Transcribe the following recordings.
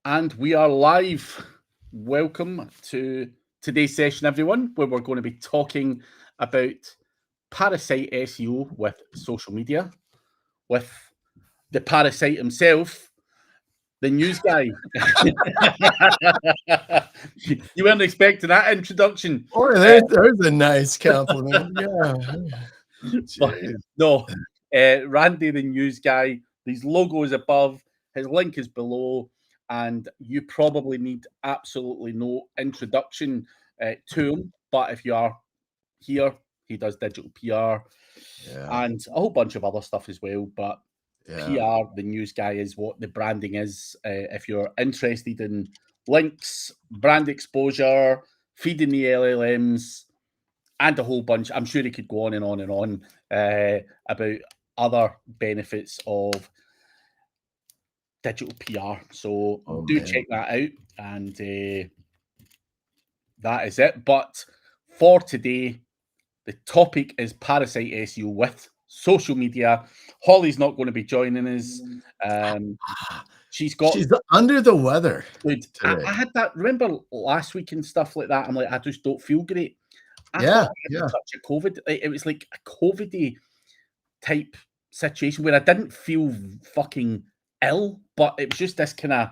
And we are live. Welcome to today's session, everyone, where we're going to be talking about Parasite SEO with social media, with the parasite himself, the news guy. You weren't expecting that introduction. Oh, there's a nice compliment. Yeah. But no, Randy, the news guy, his logo is above, his link is below, and you probably need absolutely no introduction to him. But if you are here, he does digital PR and a whole bunch of other stuff as well. But PR, the news guy, is what the branding is. If you're interested in links, brand exposure, feeding the LLMs, and a whole bunch. I'm sure he could go on and on and on about other benefits of digital PR. So check that out. And that is it. But for today, the topic is Parasite SEO with social media. Holly's not going to be joining us. She's under the weather. Dude, I had that. Remember last week and stuff like that? I'm like, I just don't feel great. I thought I had such a COVID. It was like a COVID-y type situation where I didn't feel fucking ill, but it was just this kind of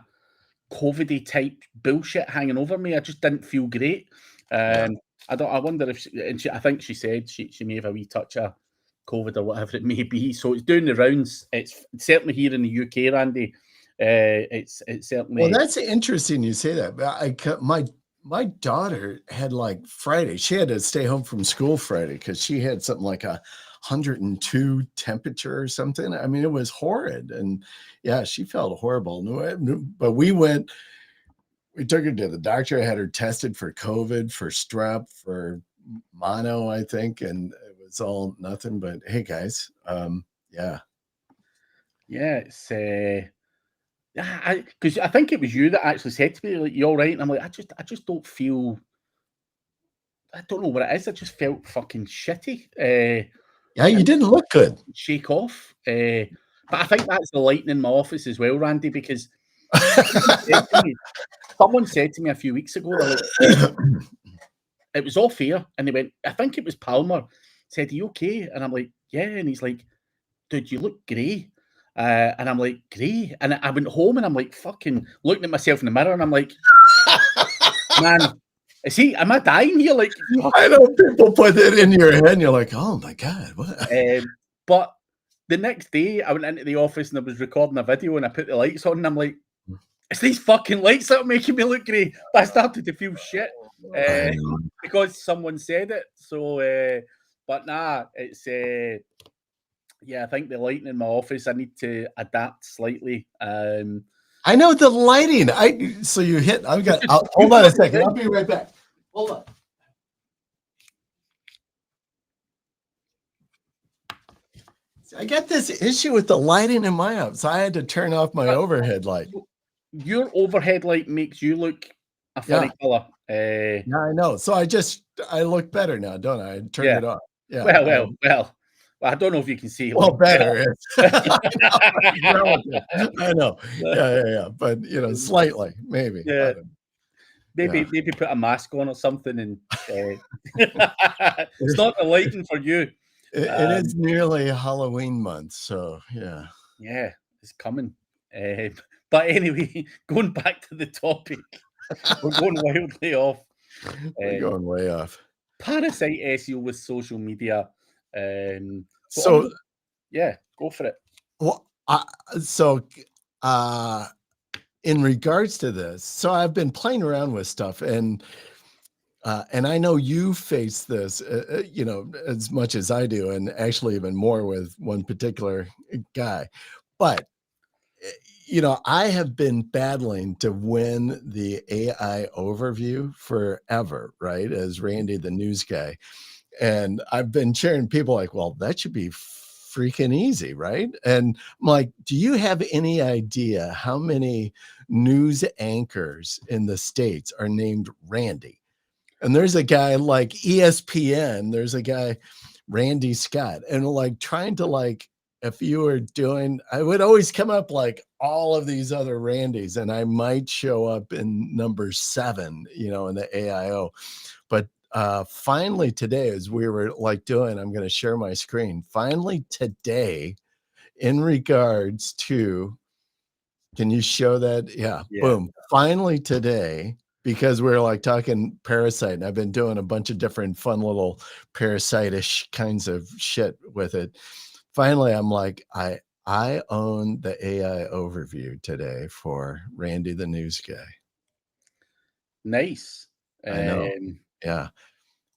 COVID-y type bullshit hanging over me. I just didn't feel great. I wonder if I think she said she may have a wee touch of COVID or whatever it may be. So it's doing the rounds. It's certainly here in the UK, Randy. It's certainly. Well, that's interesting you say that. My daughter had like Friday. She had to stay home from school Friday because she had something like 102 temperature or something. I mean, it was horrid. And yeah, she felt horrible. But we took her to the doctor, had her tested for COVID, for strep, for mono, I think. And it was all nothing. But hey, guys, yeah. Yeah, it's because I think it was you that actually said to me, like, "You all right?" And I'm like, I just don't feel. I don't know what it is. I just felt fucking shitty. Yeah, you didn't look good. Shake off. But I think that's the lighting in my office as well, Randy, because someone said to me a few weeks ago, like, it was off air, and they went, I think it was Palmer, said, "Are you okay?" And I'm like, "Yeah." And he's like, "Dude, you look grey." And I'm like, "Grey?" And I went home and I'm like, fucking looking at myself in the mirror, and I'm like, man, am I dying here? Like, I know people put it in your head and you're like, oh my God, what? But the next day I went into the office and I was recording a video and I put the lights on and I'm like, it's these fucking lights that are making me look grey. But I started to feel shit because someone said it. So, but nah, it's yeah, I think the lighting in my office, I need to adapt slightly. I know the lighting. Hold on a second. I'll be right back. Hold on. I got this issue with the lighting in my house. I had to turn off my overhead light. Your overhead light makes you look a funny color. Yeah, I know. So I look better now, don't I? I turn it off. Yeah. Well. I don't know if you can see. Well, better. I know. Yeah. But slightly, maybe. Yeah. Maybe put a mask on or something, and it's not the lighting for you. It is nearly Halloween month, so yeah. Yeah, it's coming. But anyway, going back to the topic, we're going wildly off. We're going way off. Parasite SEO with social media. So yeah, go for it. Well, in regards to this, so I've been playing around with stuff, and I know you face this, as much as I do, and actually even more with one particular guy. But I have been battling to win the AI overview forever, right? As Randy, the news guy. And I've been sharing people like, well, that should be freaking easy, right? And I'm like, do you have any idea how many news anchors in the States are named Randy? And there's a guy like ESPN, there's a guy, Randy Scott, and like trying to like if you were doing, I would always come up like all of these other Randys, and I might show up in number 7, you know, in the AIO. But finally today, as we were like doing, I'm going to share my screen. Finally today, in regards to, can you show that? Yeah, boom. Finally today, because we're like talking Parasite, and I've been doing a bunch of different fun little Parasite-ish kinds of shit with it. Finally, I'm like, I own the AI overview today for Randy the News Guy. Nice. I know. Yeah.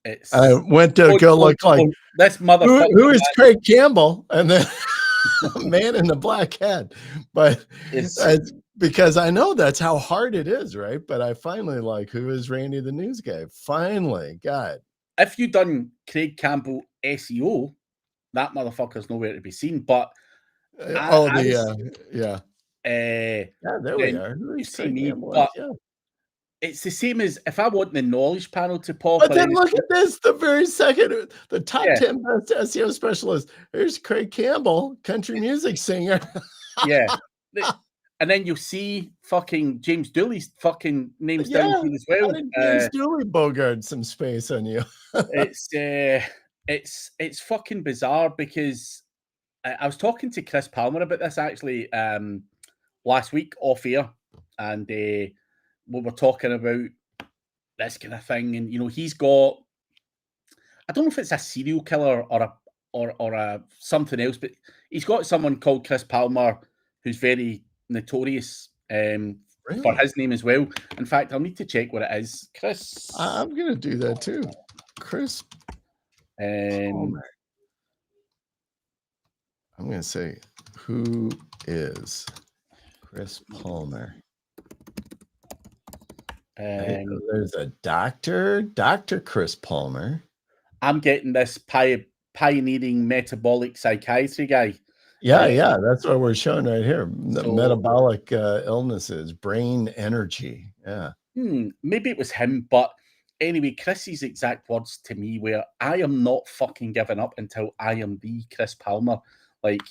It's I went to go look like this motherfucker. Who is Craig Campbell? And then man in the black hat. But it's because I know that's how hard it is, right? But I finally like, who is Randy the News Guy? Finally, God. If you done Craig Campbell SEO, that motherfucker's nowhere to be seen. But yeah. Yeah, there we are. Who is Craig Campbell? But it's the same as if I want the knowledge panel to pop. But then look at this, the very second, the top 10 best SEO specialists. Here's Craig Campbell, country music singer. Yeah. And then you'll see fucking James Dooley's fucking names down here as well. James Dooley bogart some space on you. It's fucking bizarre, because I was talking to Chris Palmer about this actually last week off air, and we were talking about this kind of thing, and you know, he's got, I don't know if it's a serial killer or a something else, but he's got someone called Chris Palmer who's very notorious for his name as well. In fact, I'll need to check what it is. Chris. I'm gonna do that too. Chris Palmer. I'm gonna say, who is Chris Palmer? There's a Dr. Chris Palmer. I'm getting this pioneering metabolic psychiatry guy. Yeah, that's what we're showing right here. The metabolic illnesses, brain energy. Yeah. Maybe it was him, but anyway, Chris's exact words to me were, I am not fucking giving up until I am the Chris Palmer. Like,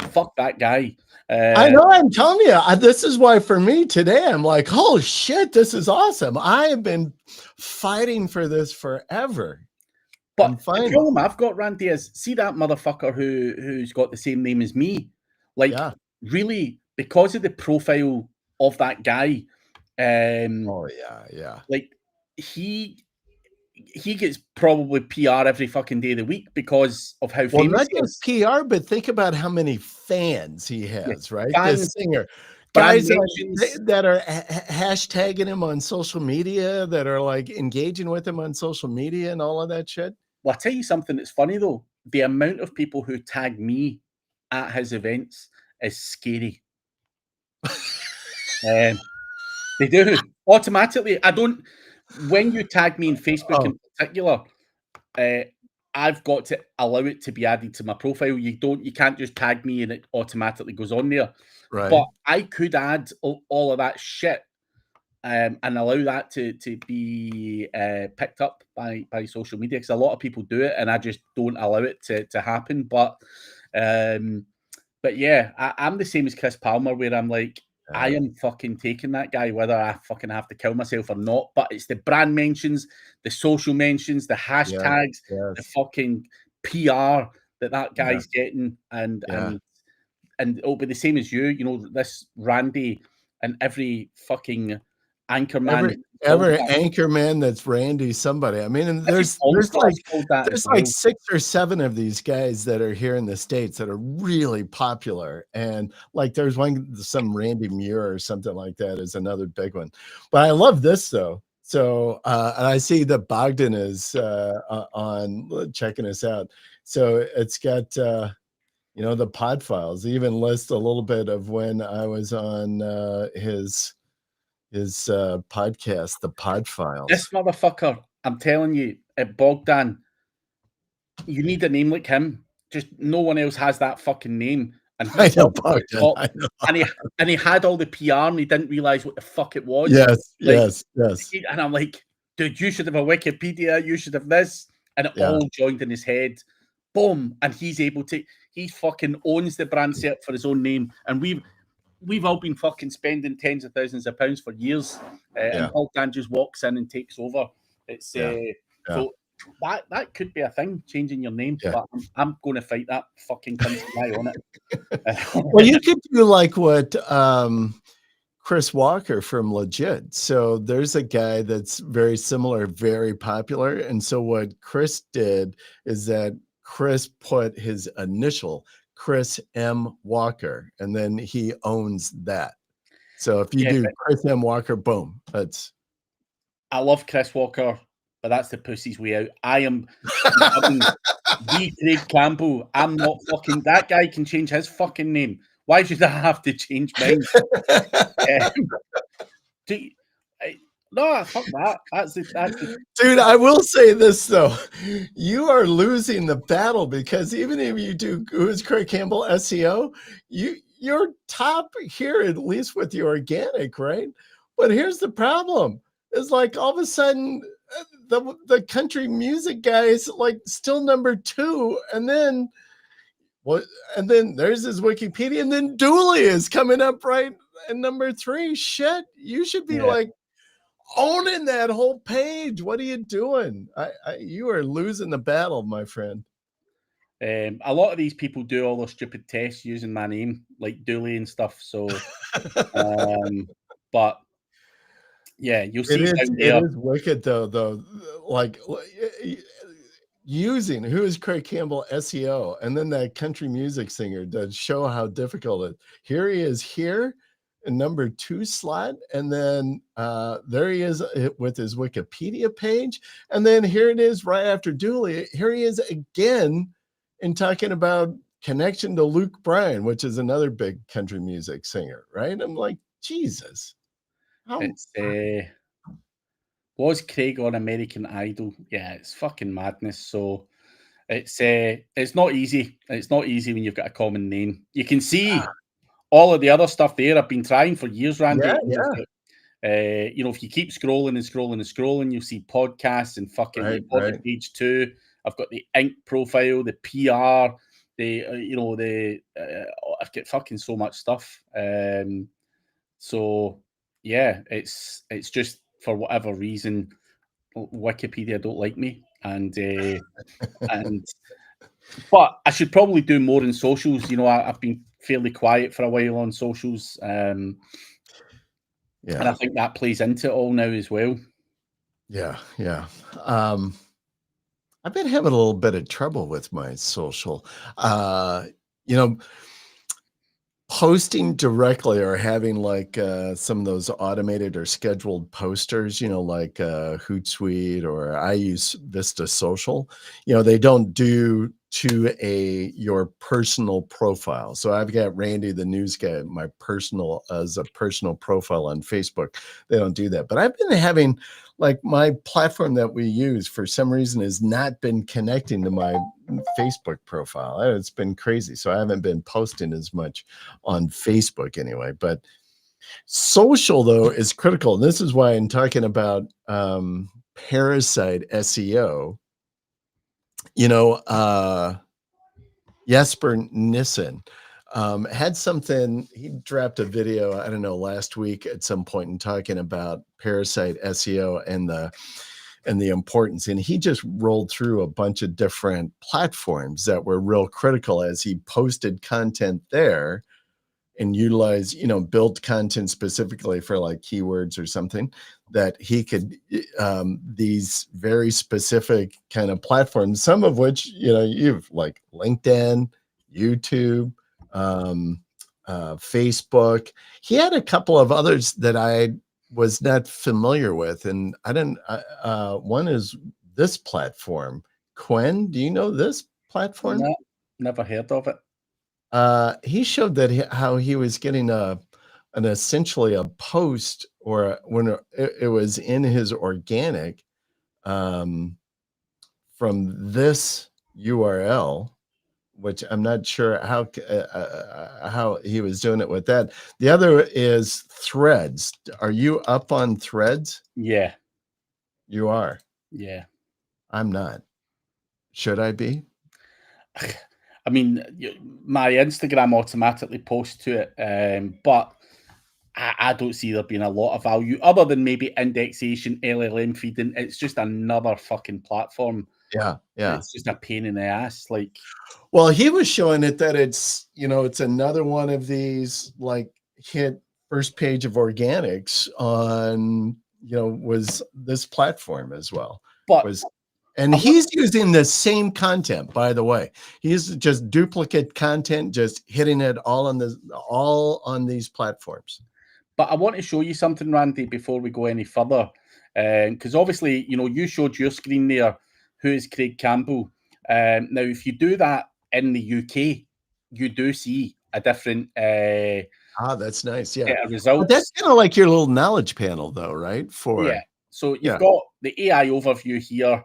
fuck that guy. I know, I'm telling you, this is why for me today, I'm like, oh shit, this is awesome. I have been fighting for this forever. But the problem I've got, Randy, is see that motherfucker who's got the same name as me. Like, really, because of the profile of that guy. Like, he gets probably PR every fucking day of the week because of how famous he is. PR, but think about how many fans he has, right? This singer. Guys that are hashtagging him on social media, that are like engaging with him on social media and all of that shit. Well, I'll tell you something that's funny though. The amount of people who tag me at his events is scary. They do. Automatically. When you tag me in Facebook in particular, I've got to allow it to be added to my profile. You can't just tag me and it automatically goes on there. Right. But I could add all of that shit and allow that to be picked up by social media, because a lot of people do it and I just don't allow it to happen. But yeah, I'm the same as Chris Palmer, where I'm like, I am fucking taking that guy, whether I fucking have to kill myself or not. But it's the brand mentions, the social mentions, the hashtags, the fucking PR that guy's getting, and it'll be the same as you. You know, this Randy and every fucking anchorman, every anchorman that's Randy somebody. I mean, and there's like 6 or 7 of these guys that are here in the States that are really popular, and like there's some Randy Muir or something like that is another big one. But I love this though. So and I see that Bogdan is on checking us out. So it's got you know, the pod files. Even list a little bit of when I was on his podcast, the pod files. This motherfucker, I'm telling you, at Bogdan, you need a name like him. Just no one else has that fucking name. And I know, Bogdan, I know. And he had all the PR and he didn't realize what the fuck it was. Yes. And I'm like, dude, you should have a Wikipedia, you should have this. And it all joined in his head. Boom. And he's able to he fucking owns the brand set for his own name, and we've all been fucking spending tens of thousands of pounds for years, and Paul Dan just walks in and takes over. It's so that could be a thing, changing your name, but I'm going to fight that fucking country guy on it. Well, you could do like what Chris Walker from Legit. So there's a guy that's very similar, very popular. And so what Chris did is that Chris put his initial, Chris M. Walker, and then he owns that. So if you do Chris M. Walker, boom, I love Chris Walker, but that's the pussy's way out. I am the Craig Campbell. I'm not fucking, that guy can change his fucking name. Why should I have to change mine? No, fuck that. That's Dude, I will say this though. You are losing the battle, because even if you do Who's Craig Campbell SEO, you're top here, at least with the organic, right? But here's the problem. It's like all of a sudden the country music guy is like still number 2, and then there's his Wikipedia, and then Dooley is coming up right at number 3. Shit, you should be like owning that whole page. What are you doing? You are losing the battle, my friend. A lot of these people do all their stupid tests using my name, like Dooley and stuff. So, but yeah, you'll see it is wicked though. Like using Who is Craig Campbell SEO, and then that country music singer to show how difficult it is. Here he is here in number 2 slot, and then there he is with his Wikipedia page, and then here it is right after Dooley. Here he is again in talking about connection to Luke Bryan, which is another big country music singer, right? I'm like, Jesus. Was Craig on American Idol? Yeah, it's fucking madness. So it's not easy. It's not easy when you've got a common name. You can see all of the other stuff there. I've been trying for years, Randy. If you keep scrolling and scrolling and scrolling, you'll see podcasts and fucking page 2. I've got the Inc. profile, the PR, I've got fucking so much stuff. So yeah, it's just for whatever reason, Wikipedia don't like me, but I should probably do more in socials. I've been fairly quiet for a while on socials, and I think that plays into it all now as well. I've been having a little bit of trouble with my social. Posting directly, or having like some of those automated or scheduled posters, like Hootsuite, or I use Vista Social. They don't do to your personal profile. So I've got Randy the News Guy, as a personal profile on Facebook. They don't do that. But I've been having, like, my platform that we use for some reason has not been connecting to my Facebook profile. It's been crazy. So I haven't been posting as much on Facebook anyway. But social, though, is critical. And this is why I'm talking about Parasite SEO. Jesper Nissen had something. He dropped a video, I don't know, last week at some point, in talking about Parasite SEO and the importance. And he just rolled through a bunch of different platforms that were real critical as he posted content there, and utilize, build content specifically for like keywords or something, that he could, these very specific kind of platforms, some of which, you've like LinkedIn, YouTube, Facebook. He had a couple of others that I was not familiar with. And one is this platform. Quen, do you know this platform? No, never heard of it. He showed that how he was getting essentially a post, or when it was in his organic, from this URL, which I'm not sure how he was doing it with that. The other is Threads. Are you up on Threads? Yeah. You are? Yeah. I'm not. Should I be? I mean, my Instagram automatically posts to it, but I don't see there being a lot of value other than maybe indexation, LLM feeding. It's just another fucking platform. Yeah, yeah. It's just a pain in the ass. Like, well, he was showing it that it's, it's another one of these like hit first page of organics on, was this platform as well. but And he's using the same content, by the way. He's just duplicate content, just hitting it all on these platforms. But I want to show you something, Randy, before we go any further. Because obviously, you showed your screen there, who is Craig Campbell. Now, if you do that in the UK, you do see a different that's nice. Yeah. results. But that's kind of like your little knowledge panel, though, right? Yeah. So you've got the AI overview here,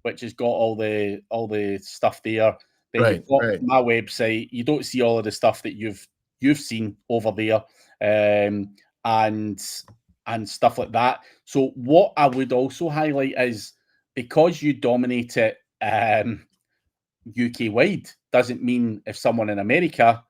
which has got all the stuff there. Then you've got my website. You don't see all of the stuff that you've seen over there, and stuff like that. So what I would also highlight is, because you dominate it UK wide, doesn't mean if someone in America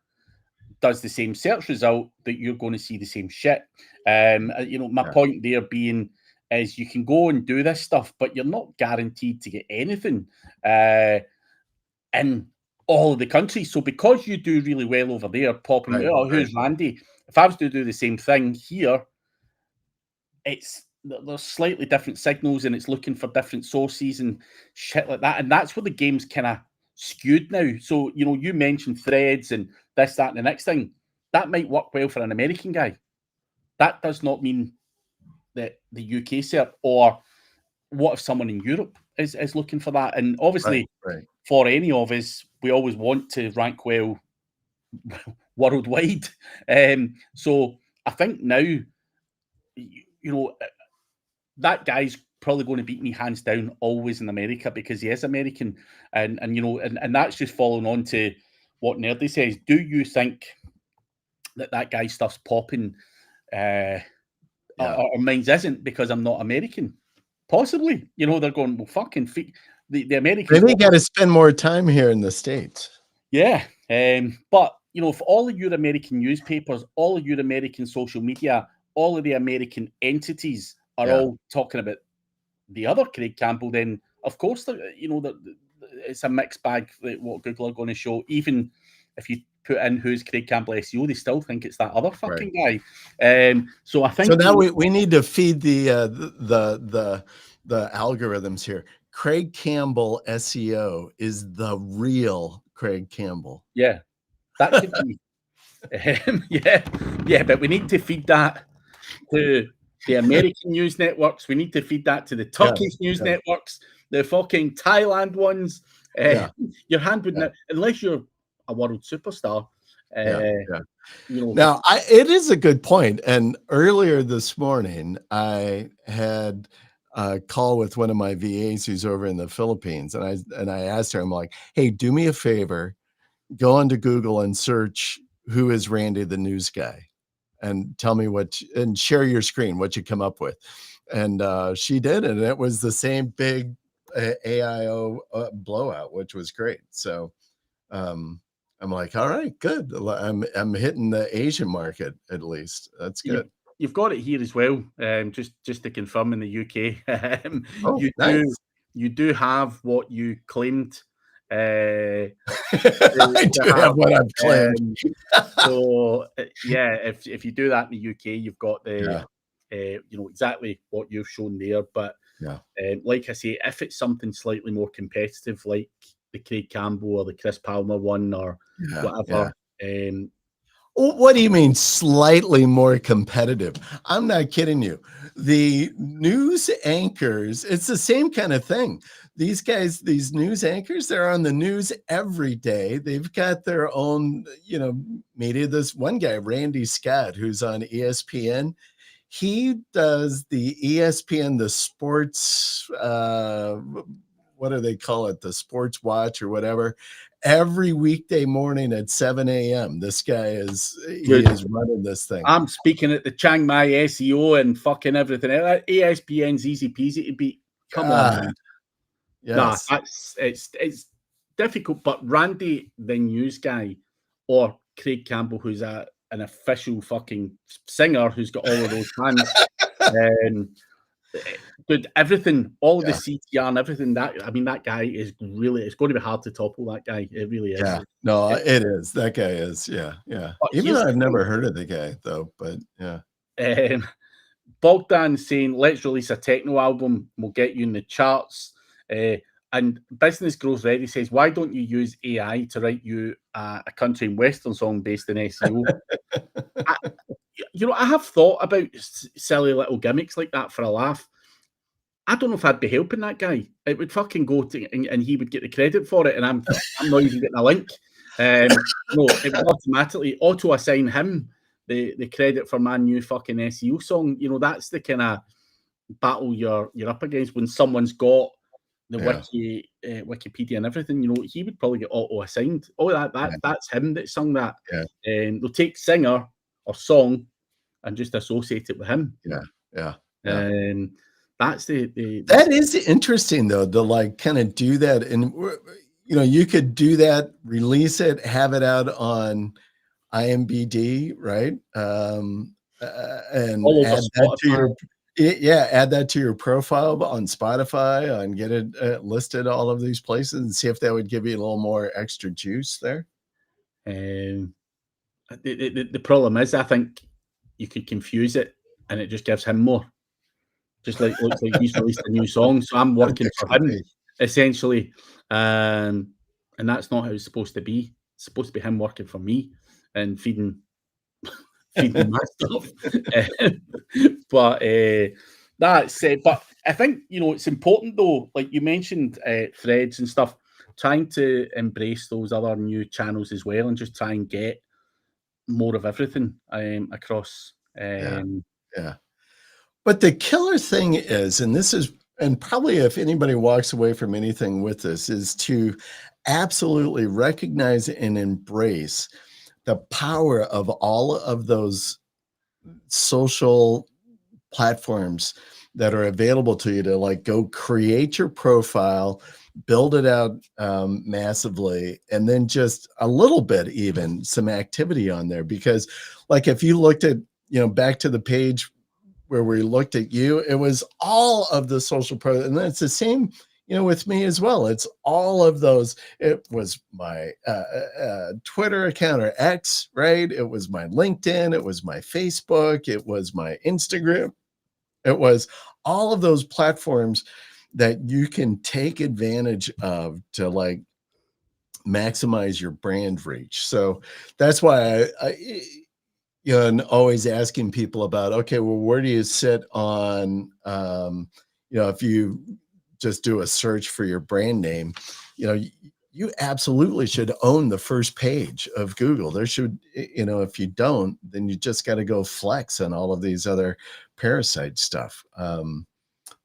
does the same search result that you're going to see the same shit. My point there being is you can go and do this stuff, but you're not guaranteed to get anything in all of the countries. So because you do really well over there, popping, who's Randy? If I was to do the same thing here, there's slightly different signals and it's looking for different sources and shit like that. And that's where the game's kind of skewed now. So, you mentioned threads and this, that, and the next thing. That might work well for an American guy. That does not mean that the UK SERP, or what if someone in Europe is looking for that? And obviously, for any of us, we always want to rank well worldwide. So I think now, that guy's probably going to beat me hands down always in America because he is American. And that's just following on to what Nerdy says. Do you think that guy's stuff's popping or mine's isn't because I'm not American? Possibly. They're going, well, fucking the Americans. Maybe got to spend more time here in the States. Yeah. But, for all of your American newspapers, all of your American social media, all of the American entities are all talking about the other Craig Campbell, then of course, it's a mixed bag what Google are going to show. Even if you put in who's Craig Campbell SEO, they still think it's that other fucking guy. So I think. So now we need to feed the algorithms here. Craig Campbell SEO is the real Craig Campbell. Yeah, that could be. But we need to feed that to the American news networks. We need to feed that to the Turkish news networks, the fucking Thailand ones. Your hand wouldn't, unless you're a world superstar. Now, it is a good point. And earlier this morning, I had a call with one of my VAs who's over in the Philippines, and I asked her, I'm like, hey, do me a favor, go onto Google and search who is Randy the news guy, and tell me and share your screen, what you come up with. And she did, and it was the same big AIO blowout, which was great. So I'm like, all right, good. I'm hitting the Asian market at least. That's good. You've got it here as well. Just to confirm, in the UK, you do have what you claimed. I do have what I've claimed. So if you do that in the UK, you've got the exactly what you've shown there. But like I say, if it's something slightly more competitive, like the Craig Campbell or the Chris Palmer one or whatever. What do you mean slightly more competitive? I'm not kidding you. The news anchors, it's the same kind of thing. These guys, these news anchors, they're on the news every day. They've got their own, media. This one guy, Randy Scott, who's on ESPN, he does the ESPN, the sports, what do they call it? The Sports Watch or whatever. Every weekday morning at 7 a.m. This guy is running this thing. I'm speaking at the Chiang Mai SEO and fucking everything. ESPN's easy peasy to beat. Come on, man. Yes. Nah, it's difficult. But Randy, the news guy, or Craig Campbell, who's an official fucking singer who's got all of those fans, dude, everything, all the CTR and everything, that guy is really, it's going to be hard to topple that guy. It really is. Yeah, no, it is. That guy is, yeah. Even though I've never heard of the guy, though, but yeah. Bogdan saying, let's release a techno album, we'll get you in the charts. And Business Growth Ready says, why don't you use AI to write you a country and western song based in SEO? I have thought about silly little gimmicks like that for a laugh. I don't know if I'd be helping that guy. It would fucking go to, and he would get the credit for it, and I'm not even getting a link. No, it would automatically auto-assign him the credit for my new fucking SEO song. That's the kind of battle you're up against when someone's got the Wikipedia and everything. He would probably get auto-assigned. Oh, that's him that sung that. They'll take singer or song and just associate it with him. Yeah. That's that is interesting, though, to kind of do that. And you could do that, release it, have it out on IMDb, right? And add that to your profile on Spotify, and get it listed all of these places, and see if that would give you a little more extra juice there. The problem is, I think you could confuse it, and it just gives him more. Just looks like he's released a new song, so I'm working for him, essentially. And that's not how it's supposed to be. It's supposed to be him working for me and feeding my stuff. But that's it. But I think, it's important, though, like you mentioned, threads and stuff, trying to embrace those other new channels as well, and just try and get more of everything across. But the killer thing is, and probably if anybody walks away from anything with this, is to absolutely recognize and embrace the power of all of those social platforms that are available to you to go create your profile, build it out massively, and then just a little bit, even some activity on there. Because if you looked at, back to the page where we looked at you, it was all of the social and it's the same, with me as well. It's all of those. It was my Twitter account, or X, right? It was my LinkedIn. It was my Facebook. It was my Instagram. It was all of those platforms that you can take advantage of to maximize your brand reach. So that's why and always asking people about, okay, well, where do you sit on, if you just do a search for your brand name, you absolutely should own the first page of Google. There should, if you don't, then you just got to go flex on all of these other parasite stuff.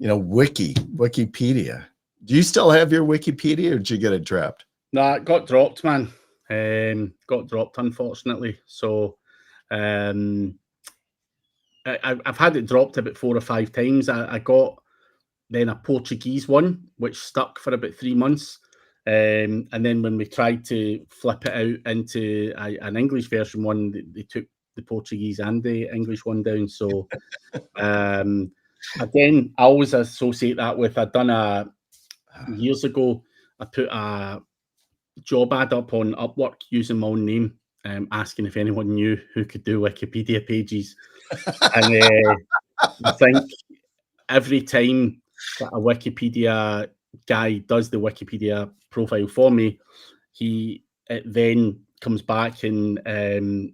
Wikipedia. Do you still have your Wikipedia, or did you get it dropped? No, it got dropped, man. Got dropped, unfortunately. So I've had it dropped about 4 or 5 times. I got then a Portuguese one, which stuck for about 3 months. And then when we tried to flip it out into an English version one, they took the Portuguese and the English one down. So again, I always associate that with, years ago, I put a job ad up on Upwork using my own name, asking if anyone knew who could do Wikipedia pages. And I think every time that a Wikipedia guy does the Wikipedia profile for me, it then comes back and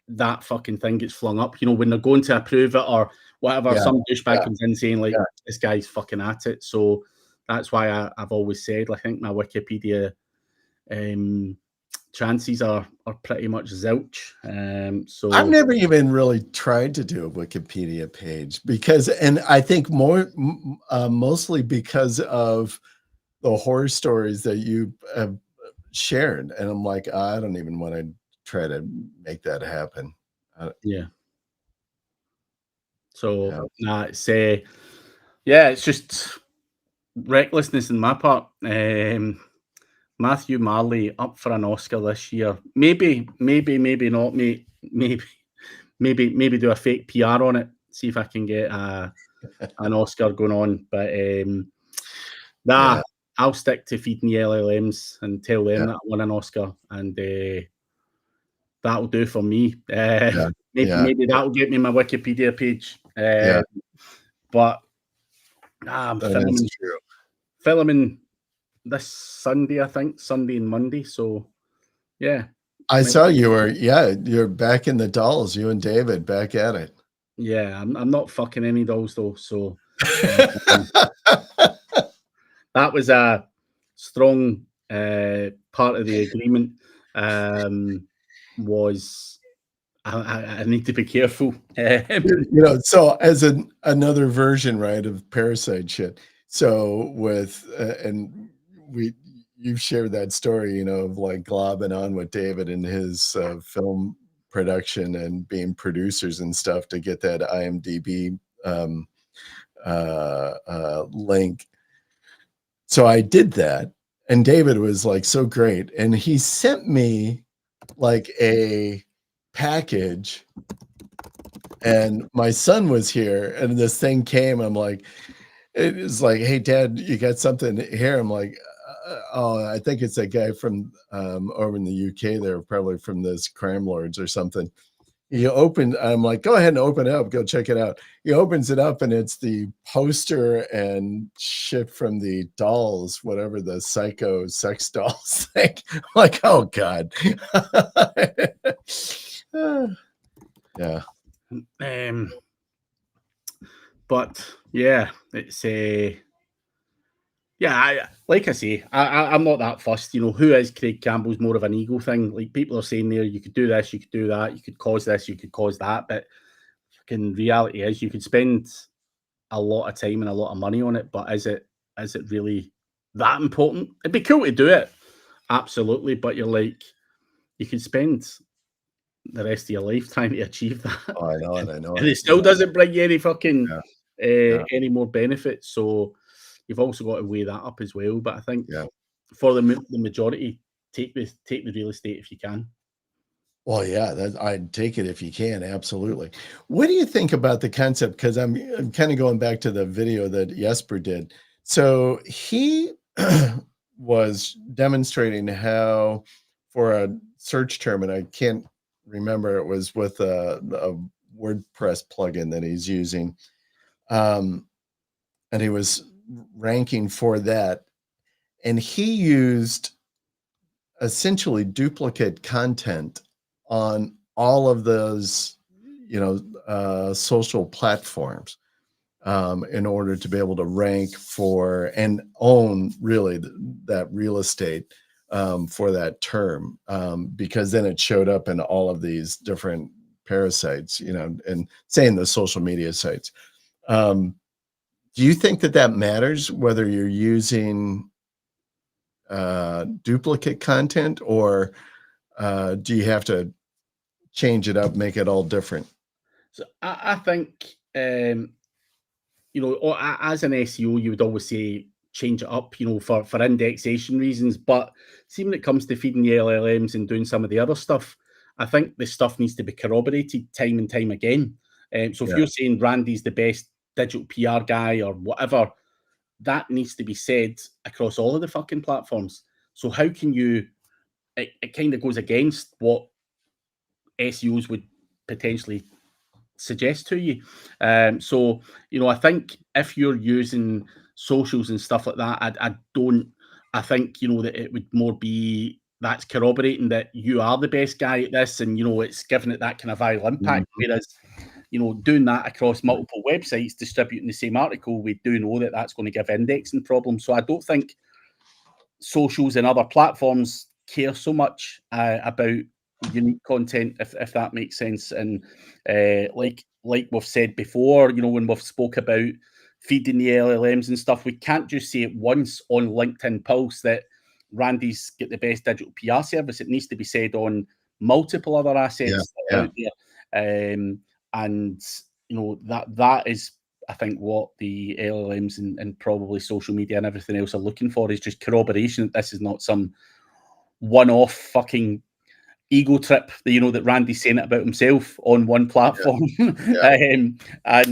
that fucking thing gets flung up. When they're going to approve it or whatever, some douchebag comes in saying this guy's fucking at it. So that's why I've always said, I think my Wikipedia chances are pretty much zilch. So I've never even really tried to do a Wikipedia page and I think mostly because of the horror stories that you have shared, and I'm like, I don't even want to try to make that happen. So it's just recklessness in my part. Matthew Marley up for an Oscar this year. Maybe not, mate. Maybe do a fake PR on it. See if I can get an Oscar going on. But Yeah. I'll stick to feeding the LLMs and tell them Yeah. that I won an Oscar, and that'll do for me. Yeah. Maybe that'll get me my Wikipedia page. Yeah. But I'm That is true. filming this Sunday, I think, Sunday and Monday. So yeah. I saw you were, you're back in the dolls, you and David back at it. Yeah, I'm not fucking any dolls though. So that was a strong part of the agreement. Was I need to be careful. So as another version, right, of Parasite shit. So with and you've shared that story, of like globbing on with David and his film production and being producers and stuff to get that IMDb link. So I did that, and David was like so great, and he sent me like a package, and my son was here, and this thing came. I'm like, it was like, hey Dad, you got something here? I'm like, oh, I think it's that guy from over in the UK. They're probably from this Crime Lords or something. I'm like, go ahead and open it up, go check it out. He opens it up, and it's the poster and shit from the dolls, whatever, the psycho sex dolls thing. I'm like, oh God. Yeah. But yeah, it's like I say, I'm not that fussed. Who is Craig Campbell's more of an ego thing. Like people are saying there, you could do this, you could do that, you could cause this, you could cause that. But fucking reality is, you could spend a lot of time and a lot of money on it. But is it really that important? It'd be cool to do it, absolutely. But you're like, you could spend the rest of your life trying to achieve that. Oh, I know it. And it still doesn't bring you any fucking any more benefits. So you've also got to weigh that up as well. But I think for the majority, take the real estate if you can. Well, yeah, I'd take it if you can. Absolutely. What do you think about the concept? Because I'm kind of going back to the video that Jesper did. So he was demonstrating how, for a search term, and I can't remember, it was with a WordPress plugin that he's using, and he was ranking for that, and he used essentially duplicate content on all of those, social platforms, in order to be able to rank for and own really that real estate for that term, because then it showed up in all of these different parasites, and saying the social media sites. Do you think that matters, whether you're using duplicate content, or do you have to change it up, make it all different? So I think, as an SEO, you would always say change it up, for indexation reasons. But see, when it comes to feeding the LLMs and doing some of the other stuff, I think the stuff needs to be corroborated time and time again. So if you're saying Randy's the best digital PR guy or whatever, that needs to be said across all of the fucking platforms. So how can you? It kind of goes against what SEOs would potentially suggest to you. So I think if you're using socials and stuff like that, I think that it would more be that's corroborating that you are the best guy at this, and it's giving it that kind of viral impact. Whereas doing that across multiple websites, distributing the same article, we do know that that's going to give indexing problems. So I don't think socials and other platforms care so much about unique content, if that makes sense. And like we've said before, when we've spoke about feeding the LLMs and stuff, we can't just say it once on LinkedIn posts that Randy's got the best digital PR service. It needs to be said on multiple other assets out there. And that is I think what the LLMs and probably social media and everything else are looking for is just corroboration that this is not some one-off fucking ego trip that, you know, that Randy's saying it about himself on one platform. And I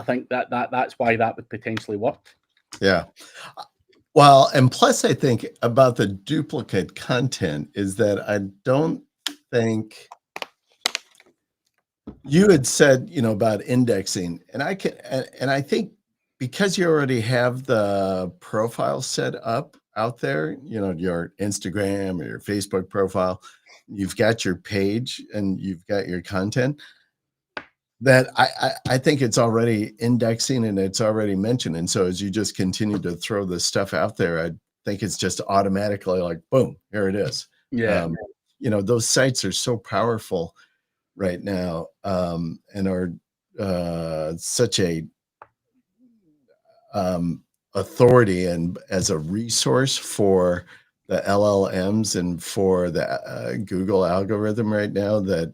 think that's why that would potentially work. Yeah. Well, and plus I think about the duplicate content is that I don't think you had said, you know, about indexing, and I think because you already have the profile set up out there, you know, your Instagram or your Facebook profile, you've got your page and you've got your content, that I think it's already indexing and it's already mentioned. And so as you just continue to throw this stuff out there, I think it's just automatically like, boom, here it is. Yeah. You know, those sites are so powerful right now, and are such a authority and as a resource for the LLMs and for the Google algorithm right now, that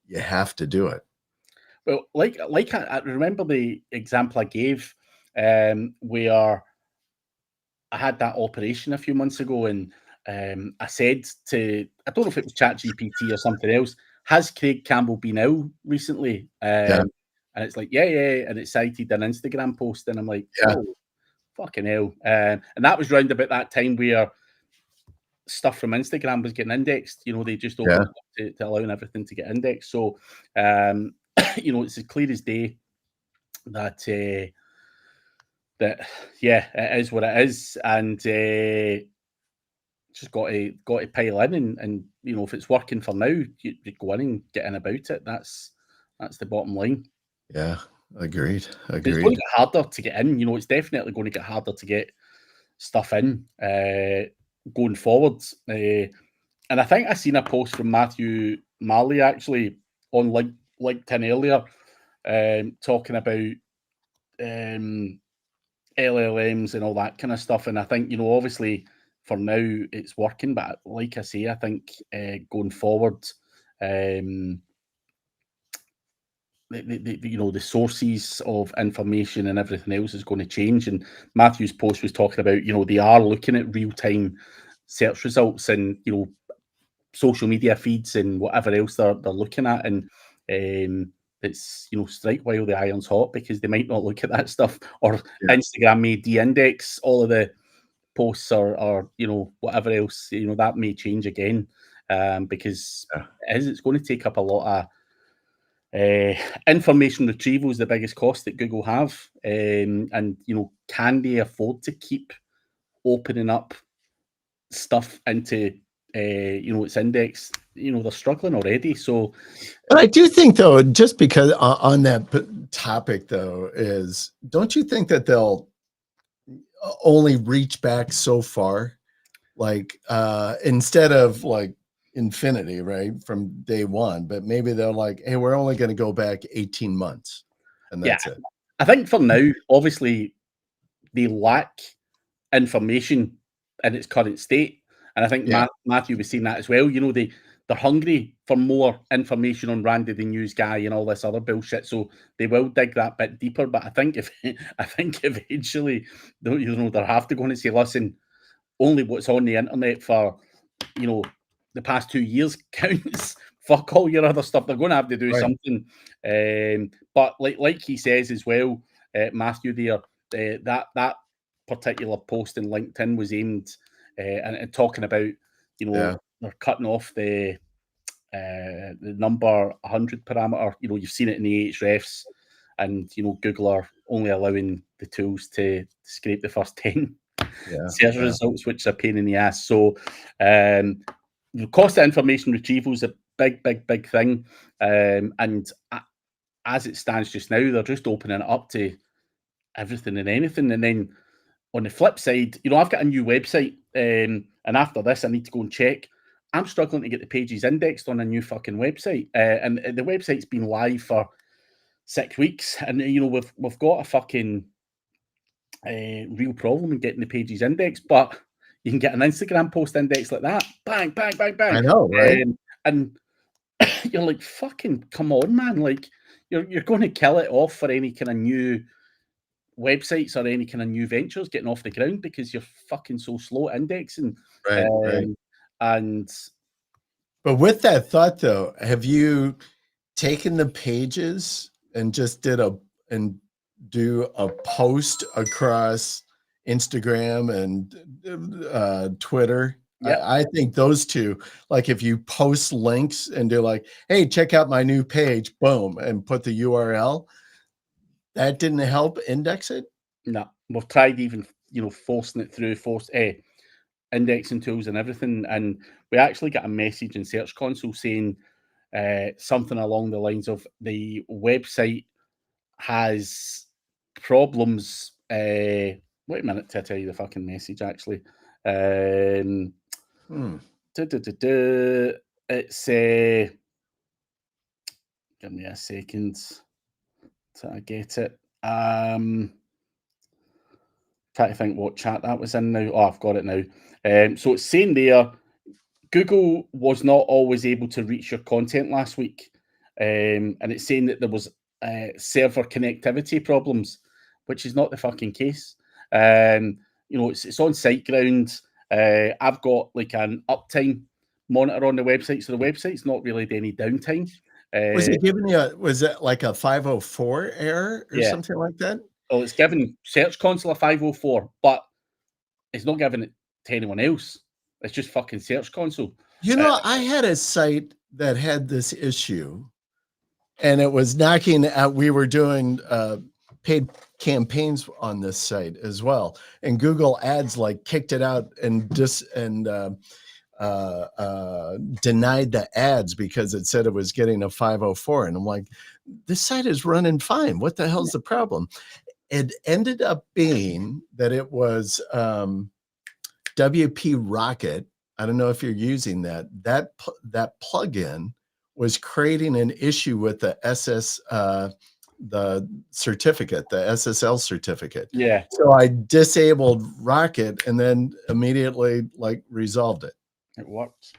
you have to do it. Well, like I remember the example I gave, where I had that operation a few months ago, and I said to, I don't know if it was ChatGPT or something else, has Craig Campbell been ill recently? And it's like, yeah, and it cited an Instagram post, and I'm like, oh, fucking hell. And that was round about that time where stuff from Instagram was getting indexed. You know, they just opened up to allowing everything to get indexed. So, you know, it's as clear as day that yeah, it is what it is, and just got to pile in, and you know, if it's working for now, you go in and get in about it. That's the bottom line. Yeah, agreed. It's going to get harder to get in. You know, it's definitely going to get harder to get stuff in going forward. And I think I seen a post from Matthew Marley actually on LinkedIn earlier, talking about LLMs and all that kind of stuff. And I think, you know, obviously for now it's working, but like I say, I think going forward, you know, the sources of information and everything else is going to change. And Matthew's post was talking about, you know, they are looking at real-time search results and, you know, social media feeds and whatever else they're looking at. And it's, you know, strike while the iron's hot, because they might not look at that stuff, or Instagram may de-index all of the posts, or you know, whatever else, you know, that may change again, because it's going to take up a lot of information retrieval is the biggest cost that Google have, and you know, can they afford to keep opening up stuff into you know, its index? You know, they're struggling already. So, but I do think, though, just because on that topic, though, is, don't you think that they'll only reach back so far, like instead of like infinity, right, from day one, but maybe they're like, hey, we're only going to go back 18 months and that's it. I think for now, obviously, they lack information in its current state, and I think Matthew was saying that as well. You know, they're hungry for more information on Randy the News Guy and all this other bullshit, so they will dig that bit deeper. But I think eventually, you know, they'll have to go and say, listen, only what's on the internet for, you know, the past 2 years counts. Fuck all your other stuff. They're going to have to do something. But like he says as well, Matthew, there, that particular post in LinkedIn was aimed and talking about, you know, they're cutting off the number 100 parameter. You know, you've seen it in the Ahrefs, and you know, Google are only allowing the tools to scrape the first 10 search results, which is a pain in the ass. So the cost of information retrieval is a big thing, and as it stands just now, they're just opening it up to everything and anything. And then on the flip side, you know, I've got a new website, and after this I need to go and check. I'm struggling to get the pages indexed on a new fucking website, and the website's been live for 6 weeks, and you know, we've got a fucking real problem in getting the pages indexed. But you can get an Instagram post indexed like that, bang, I know, right? And you're like, fucking come on, man. Like, you're going to kill it off for any kind of new websites or any kind of new ventures getting off the ground because you're fucking so slow at indexing. Right, right. And but with that thought, though, have you taken the pages and just do a post across Instagram and Twitter? yeah, I think those two, like if you post links and do like, hey, check out my new page, boom, and put the URL, that didn't help index it? no, we've tried even, forcing it through, indexing tools and everything. And we actually got a message in Search Console saying something along the lines of the website has problems. Wait a minute to tell you the fucking message, actually. It's give me a second till I get it. Trying to think what chat that was in now. Oh, I've got it now. So it's saying there, Google was not always able to reach your content last week. And it's saying that there was server connectivity problems, which is not the fucking case. It's on SiteGround. I've got like an uptime monitor on the website, so the website's not really any downtime. Was it giving you was it like a 504 error or something like that? Well, it's giving Search Console a 504, but it's not giving it to anyone else. It's just fucking Search Console. I had a site that had this issue, and it was knocking out. We were doing paid campaigns on this site as well, and Google Ads like kicked it out and denied the ads because it said it was getting a 504. And I'm like, this site is running fine. What the hell's the problem? It ended up being that it was WP Rocket. I don't know if you're using that. That plugin was creating an issue with the the certificate, the SSL certificate. Yeah. So I disabled Rocket and then immediately like resolved it. It worked.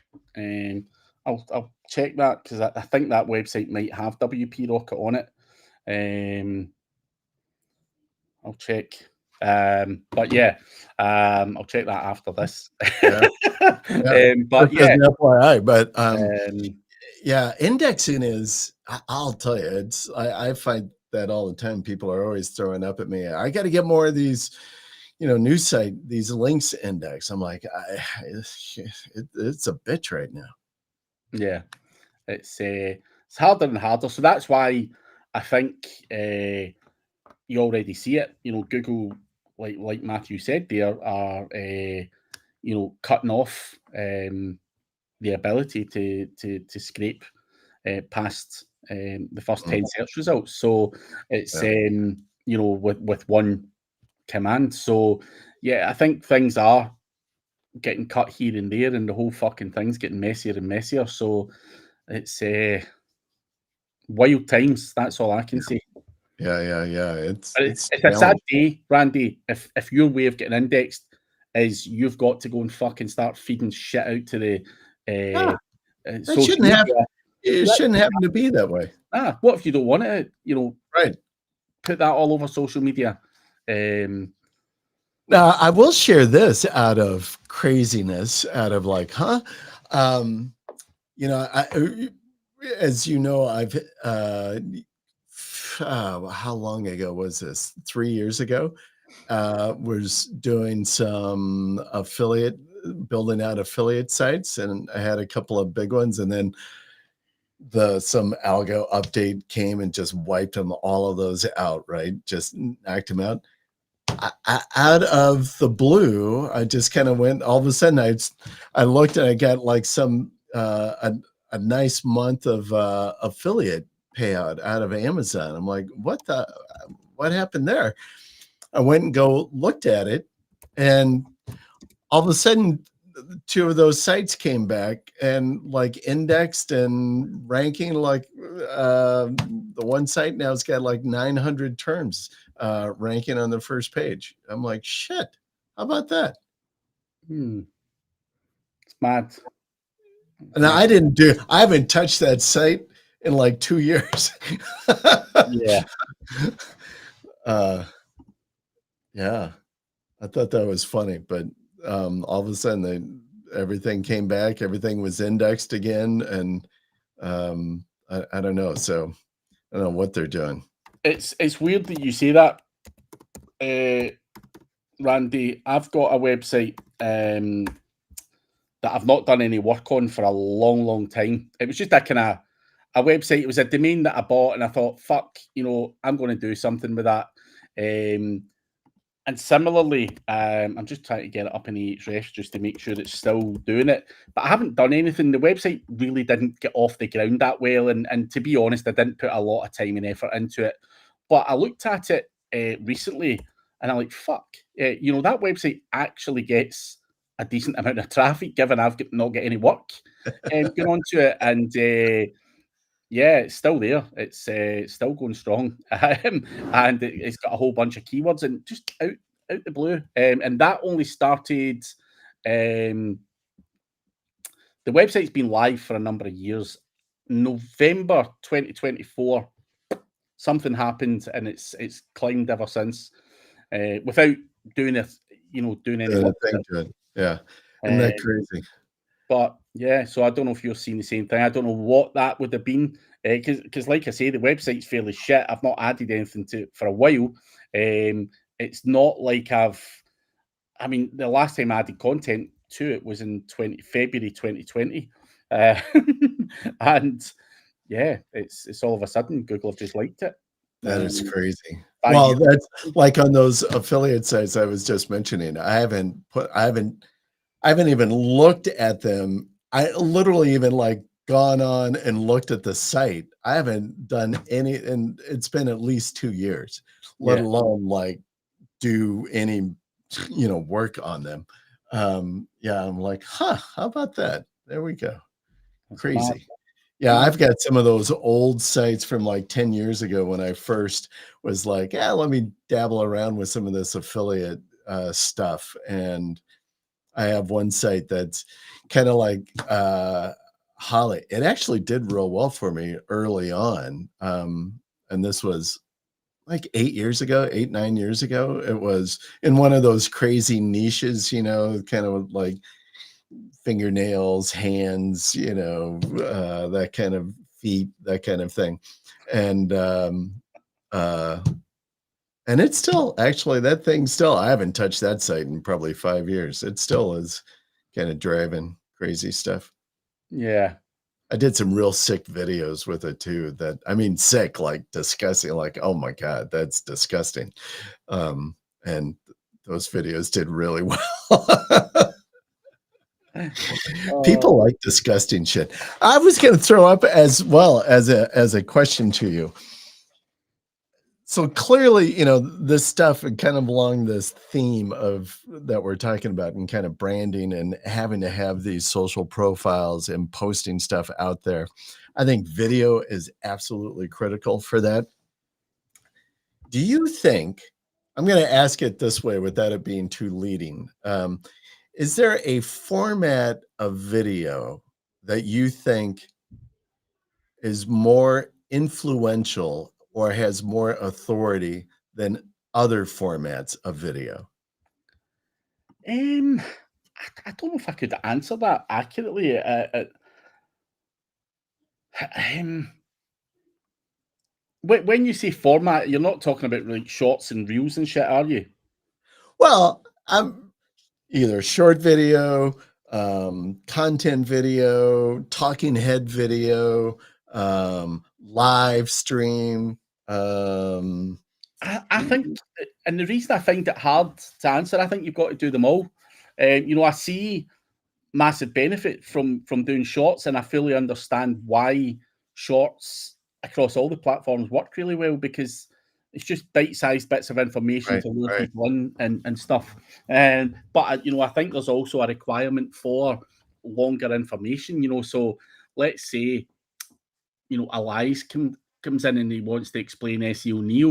I'll check that because I think that website might have WP Rocket on it. I'll check. But yeah, I'll check that after this. Yeah. But yeah, FYI, but yeah, indexing is. I'll tell you, it's. I find that all the time. People are always throwing up at me. I got to get more of these, news site, these links index. I'm like, it's a bitch right now. Yeah, it's harder and harder. So that's why I think you already see it. Google, like Matthew said, they are cutting off the ability to scrape past the first 10 search results. So it's with one command. So yeah, I think things are getting cut here and there, and the whole fucking thing's getting messier and messier. So it's wild times. That's all I can say. Yeah. It's a sad day, Randy. If your way of getting indexed is you've got to go and fucking start feeding shit out to the social media. It shouldn't happen to be that way. What if you don't want it? Right. Put that all over social media. Now, I will share this out of craziness, out of like, as you know, I've, how long ago was this? 3 years ago, was doing some building out affiliate sites, and I had a couple of big ones, and then some algo update came and just wiped all of those out, right? Just knocked them out. Out of the blue, I just kind of went. All of a sudden, I looked and I got like a nice month of affiliate payout out of Amazon. I'm like, what happened there? I went and looked at it, and all of a sudden, 2 of those sites came back and like indexed and ranking. Like the one site now has got like 900 terms ranking on the first page. I'm like, shit, how about that? It's mad. And I haven't touched that site in like 2 years. Yeah. Yeah, I thought that was funny, but all of a sudden everything came back, everything was indexed again, and I don't know. So I don't know what they're doing. It's weird that you say that, Randy. I've got a website that I've not done any work on for a long, long time. It was just a kind of a website. It was a domain that I bought, and I thought, fuck, I'm going to do something with that. And similarly, I'm just trying to get it up in Ahrefs just to make sure it's still doing it. But I haven't done anything. The website really didn't get off the ground that well. And to be honest, I didn't put a lot of time and effort into it. But I looked at it recently and I'm like, fuck, that website actually gets a decent amount of traffic, given I've not got any work going onto it. And yeah, it's still there. It's still going strong, and it's got a whole bunch of keywords and just out the blue. And that only started. The website's been live for a number of years. November 2024, something happened, and it's climbed ever since, without doing doing any work. Yeah, isn't that crazy? But yeah, so I don't know if you're seeing the same thing. I don't know what that would have been, because like I say, the website's fairly shit. I've not added anything to it for a while. It's not like I mean, the last time I added content to it was in February 2020, and yeah, it's all of a sudden Google have just liked it. That is crazy. 5 Well, years. that's like on those affiliate sites I was just mentioning. I haven't even looked at them. I literally even like gone on and looked at the site. I haven't done any, and it's been at least 2 years, let Yeah. alone like do any, work on them. Yeah, I'm like, huh, how about that? There we go. That's mad. Crazy. Yeah, I've got some of those old sites from like 10 years ago when I first was like, yeah, let me dabble around with some of this affiliate stuff. And I have one site that's kind of like Holly. It actually did real well for me early on. And this was like 9 years ago. It was in one of those crazy niches, kind of like fingernails, hands, that kind of feet, that kind of thing. And it's still actually that thing still, I haven't touched that site in probably 5 years. It still is kind of driving crazy stuff. Yeah. I did some real sick videos with it too. Sick, like disgusting, like, oh my God, that's disgusting. And those videos did really well. People like disgusting shit. I was going to throw up as well as a question to you. So clearly, this stuff and kind of along this theme of that we're talking about and kind of branding and having to have these social profiles and posting stuff out there. I think video is absolutely critical for that. Do you think, I'm going to ask it this way without it being too leading. Is there a format of video that you think is more influential or has more authority than other formats of video? I don't know if I could answer that accurately. When you say format, you're not talking about like shorts and reels and shit, are you? Well, I'm either short video, content video, talking head video, live stream. I think, and the reason I find it hard to answer, I think you've got to do them all. I see massive benefit from doing shorts, and I fully understand why shorts across all the platforms work really well, because it's just bite-sized bits of information to lure people in and stuff. But I think there's also a requirement for longer information. So let's say Elias comes in and he wants to explain SEO Neo.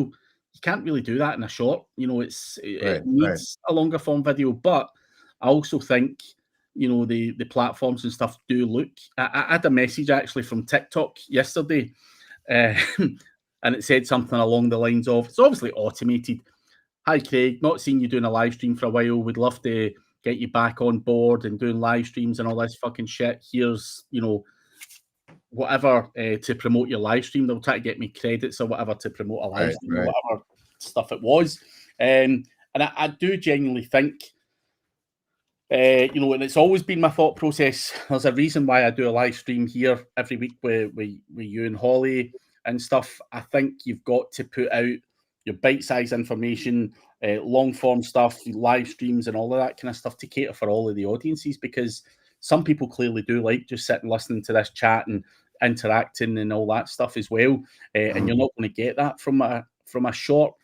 You can't really do that in a short. It needs a longer form video. But I also think the platforms and stuff do look. I had a message actually from TikTok yesterday, and it said something along the lines of, it's obviously automated. Hi Craig, not seen you doing a live stream for a while. Would love to get you back on board and doing live streams and all this fucking shit. Here's, whatever to promote your live stream. They'll try to get me credits or whatever to promote a live stream or whatever stuff it was. And I do genuinely think, and it's always been my thought process. There's a reason why I do a live stream here every week with you and Holly and stuff. I think you've got to put out your bite-sized information, long-form stuff, live streams and all of that kind of stuff to cater for all of the audiences, because some people clearly do like just sitting listening to this chat and interacting and all that stuff as well. And you're not going to get that from a short.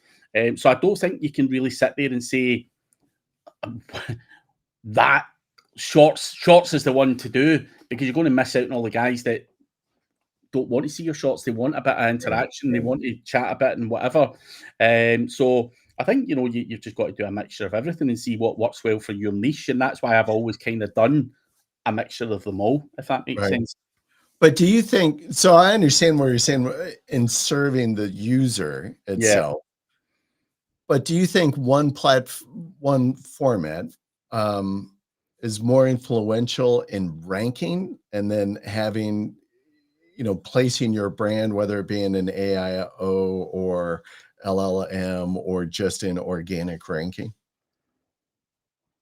So I don't think you can really sit there and say that shorts is the one to do, because you're going to miss out on all the guys that don't want to see your shorts. They want a bit of interaction. They want to chat a bit and whatever. So I think, you've just got to do a mixture of everything and see what works well for your niche. And that's why I've always kind of done a mixture of them all, if that makes sense. But do you think, so I understand what you're saying in serving the user itself, but do you think one format is more influential in ranking and then having, placing your brand, whether it be in an AIO or LLM or just in organic ranking?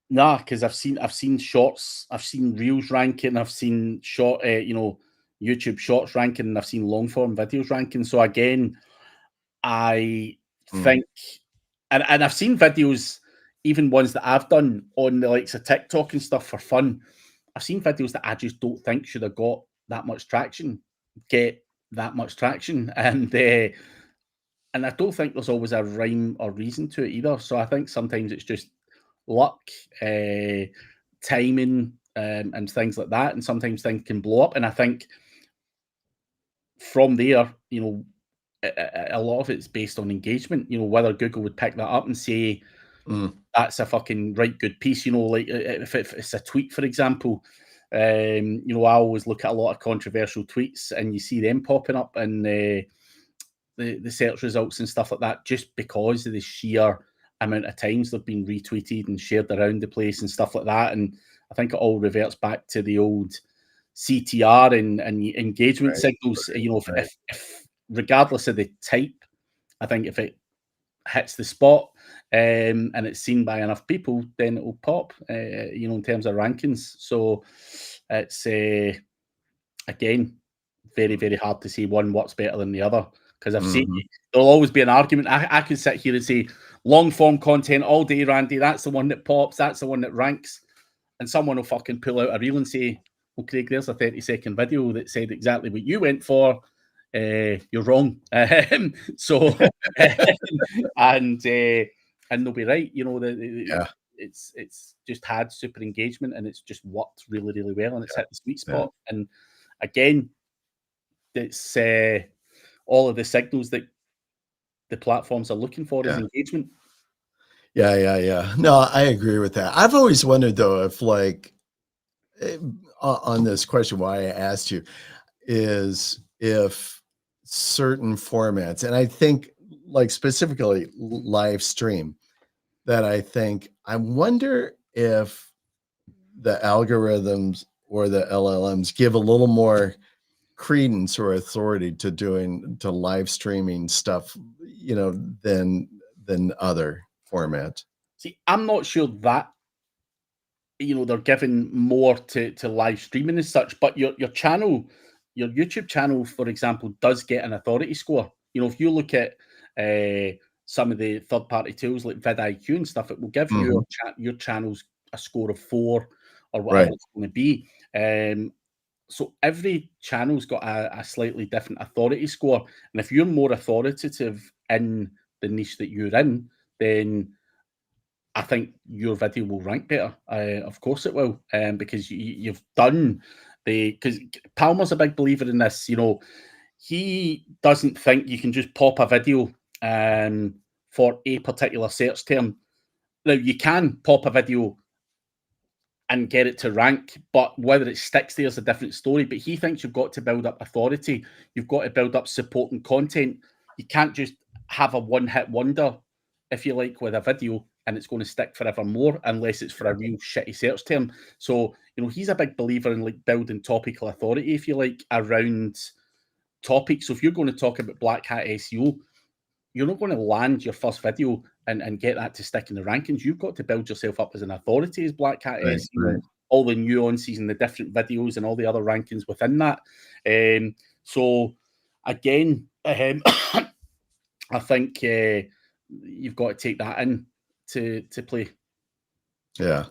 Nah, because I've seen shorts, I've seen reels ranking, I've seen short, YouTube shorts ranking, and I've seen long form videos ranking. So again, I think, and I've seen videos, even ones that I've done on the likes of TikTok and stuff for fun. I've seen videos that I just don't think should have got that much traction, get that much traction, and I don't think there's always a rhyme or reason to it either. So I think sometimes it's just luck, timing, and things like that. And sometimes things can blow up. And I think from there, a lot of it's based on engagement. Whether Google would pick that up and say that's a fucking right good piece. Like if it's a tweet, for example. I always look at a lot of controversial tweets, and you see them popping up in the search results and stuff like that, just because of the sheer amount of times they've been retweeted and shared around the place and stuff like that. And I think it all reverts back to the old CTR and engagement signals. If regardless of the type, I think if it hits the spot and it's seen by enough people, then it will pop, in terms of rankings. So it's again very, very hard to say one works better than the other, because I've seen there'll always be an argument. I could sit here and say long form content all day, Randy, that's the one that pops, that's the one that ranks, and someone will fucking pull out a reel and say, well, Craig, there's a 30-second video that said exactly what you went for. You're wrong. So and they'll be right. It's just had super engagement, and it's just worked really, really well, and it's hit the sweet spot. And again, it's all of the signals that the platforms are looking for is engagement. Yeah. No, I agree with that. I've always wondered though, if on this question, why I asked you is if certain formats, and I think specifically live stream, that I wonder if the algorithms or the LLMs give a little more credence or authority to live streaming stuff, than other formats. See, I'm not sure that they're giving more to live streaming as such, but your channel, your YouTube channel, for example, does get an authority score. If you look at some of the third-party tools like vidIQ and stuff, it will give your channels a score of 4 or whatever it's going to be. So every channel's got a slightly different authority score, and if you're more authoritative in the niche that you're in, then I think your video will rank better. Of course it will, because you've done because Palmer's a big believer in this. He doesn't think you can just pop a video for a particular search term. Now, you can pop a video and get it to rank. But whether it sticks there is a different story. But he thinks you've got to build up authority. You've got to build up support and content. You can't just have a one-hit wonder, if you like, with a video and it's going to stick forevermore unless it's for a real shitty search term. So, he's a big believer in like building topical authority, if you like, around topics. So if you're going to talk about black hat SEO, you're not going to land your first video and get that to stick in the rankings. You've got to build yourself up as an authority as black hat SEO, right. all the nuances and the different videos and all the other rankings within that. So again, I think you've got to take that in to play. Yeah.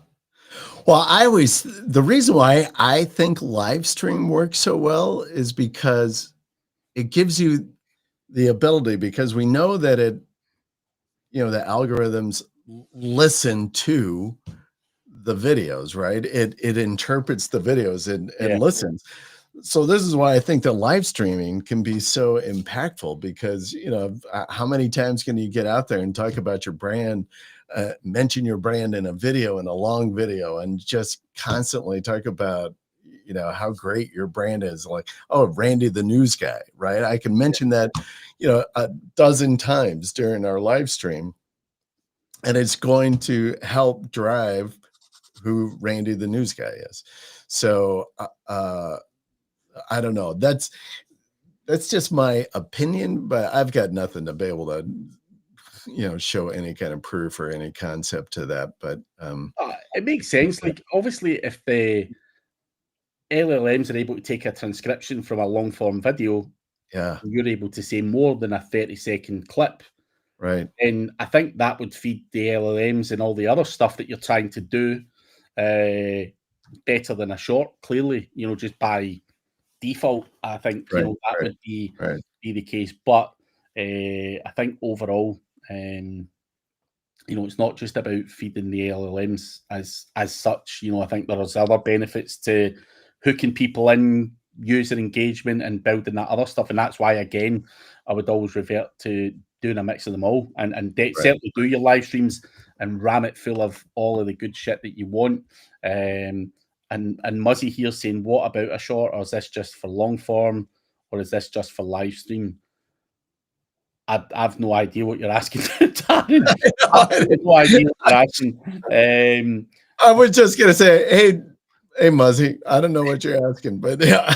Well, the reason why I think live stream works so well is because it gives you the ability, because we know that the algorithms listen to the videos, right? It interprets the videos and listens. So this is why I think that live streaming can be so impactful, because, how many times can you get out there and talk about your brand, mention your brand in a video, in a long video, and just constantly talk about, how great your brand is. Like, oh, Randy, the news guy, right? I can mention that, a dozen times during our live stream, and it's going to help drive who Randy, the news guy is. So, I don't know. That's just my opinion, but I've got nothing to be able to, show any kind of proof or any concept to that. But it makes sense. Like, obviously, if the LLMs are able to take a transcription from a long form video, you're able to say more than a 30-second clip, right? And I think that would feed the LLMs and all the other stuff that you're trying to do better than a short. Clearly, just by default, I think that would be the case. But I think overall, it's not just about feeding the LLMs as such. I think there's other benefits to hooking people in, user engagement, and building that other stuff. And that's why, again, I would always revert to doing a mix of them all, and certainly do your live streams and ram it full of all of the good shit that you want. And Muzzy here saying, what about a short, or is this just for long form, or is this just for live stream? I've no idea what you're asking, Darren. I have no idea what you're asking. I was just gonna say, hey, Muzzy, I don't know what you're asking, but yeah.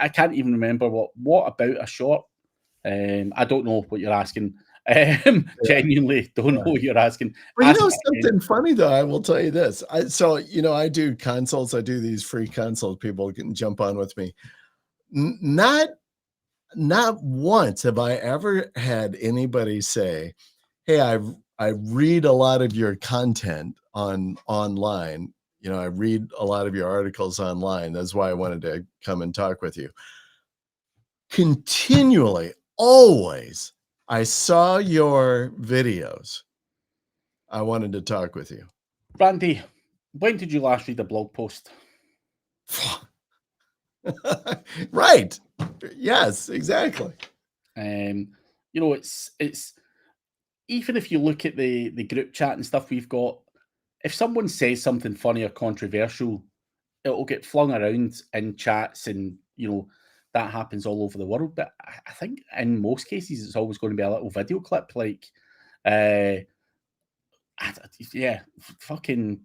I can't even remember what about a short. I don't know what you're asking. Genuinely don't know what you're asking. Well, something funny though, I will tell you this. I do consults. I do these free consults. People can jump on with me. Not once have I ever had anybody say, hey, I read a lot of your content online. I read a lot of your articles online. That's why I wanted to come and talk with you. Continually, always, I saw your videos. I wanted to talk with you. Randy, when did you last read a blog post? Right. Yes, exactly. It's even if you look at the group chat and stuff we've got, if someone says something funny or controversial, it'll get flung around in chats, and that happens all over the world. But I think in most cases it's always going to be a little video clip, like fucking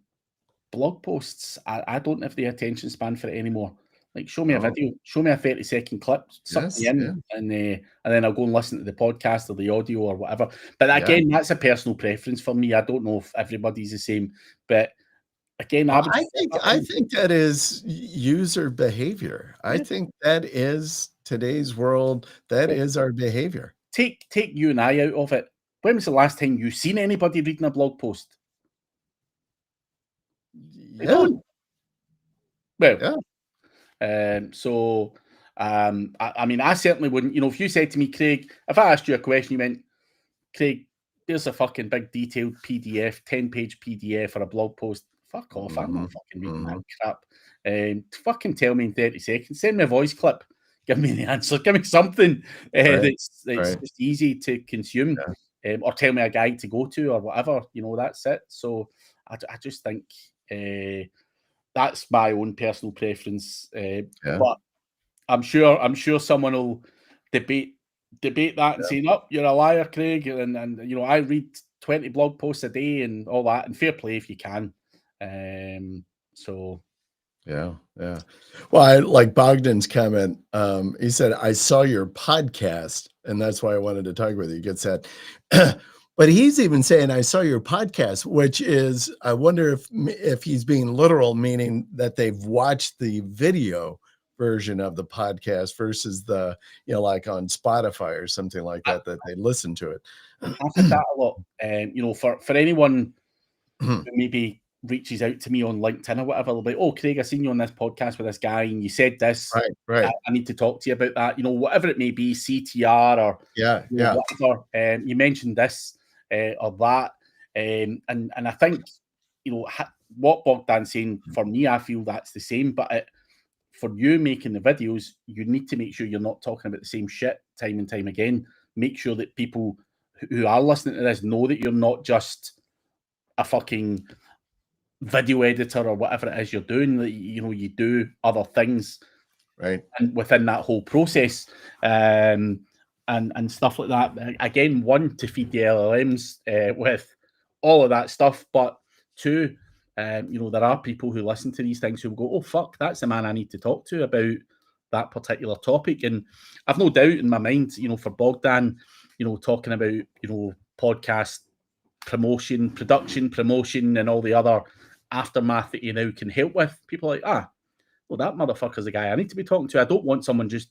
blog posts. I don't have the attention span for it anymore. Like, show me a video, show me a 30-second clip, suck me in, and then I'll go and listen to the podcast or the audio or whatever. But again, that's a personal preference for me. I don't know if everybody's the same, but again, I think that is user behavior. I think that is today's world. That is our behavior. Take you and I out of it. When was the last time you seen anybody reading a blog post? Yeah. Well, I mean, I certainly wouldn't. If you said to me, Craig, if I asked you a question, you went, Craig, there's a fucking big detailed PDF, 10-page PDF or a blog post. Fuck off. I'm not fucking reading that crap. Fucking tell me in 30 seconds. Send me a voice clip. Give me the answer. Give me something that's just easy to consume. or tell me a guide to go to or whatever. That's it. So I just think that's my own personal preference. But I'm sure someone will debate that and say, "No, you're a liar, Craig." And I read 20 blog posts a day and all that, and fair play if you can. So yeah. Well, I like Bogdan's comment. He said, "I saw your podcast, and that's why I wanted to talk with you." He gets that. But he's even saying, "I saw your podcast," which is, I wonder if he's being literal, meaning that they've watched the video version of the podcast versus the, like on Spotify or something like that they listen to it. I've had that a lot. For anyone who maybe reaches out to me on LinkedIn or whatever, they'll be, "Oh, Craig, I seen you on this podcast with this guy, and you said this. Right. I need to talk to you about that." Whatever it may be, CTR or whatever. You mentioned this or that, and I think what Bogdan's saying, for me, I feel that's the same. But for you making the videos, you need to make sure you're not talking about the same shit time and time again. Make sure that people who are listening to this know that you're not just a fucking video editor or whatever it is you're doing. That you do other things, right? And within that whole process, and stuff like that. Again, one, to feed the LLMs with all of that stuff, but two, there are people who listen to these things who will go, "Oh fuck, that's the man I need to talk to about that particular topic." And I've no doubt in my mind, for Bogdan, talking about podcast promotion, production, promotion, and all the other aftermath that you now can help with. People are like, well, that motherfucker's the guy I need to be talking to. I don't want someone just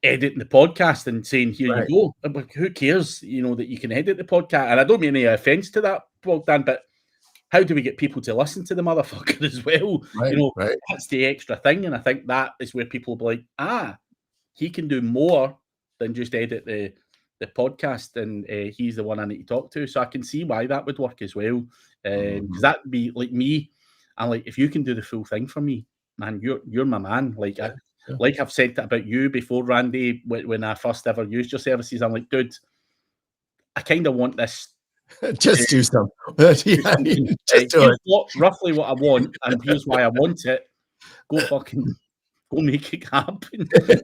editing the podcast and saying, "Here you go." Like, who cares, that you can edit the podcast? And I don't mean any offense to that, Bogdan, but how do we get people to listen to the motherfucker as well? That's the extra thing. And I think that is where people will be like, he can do more than just edit the podcast, and he's the one I need to talk to. So I can see why that would work as well. Because that'd be like me. And like, if you can do the full thing for me, man, you're my man. Like, like I've said that about you before, Randy, when I first ever used your services. I'm like, dude, I kind of want this. Just do something. Just do it. Roughly what I want, and here's why I want it. Go make it happen. I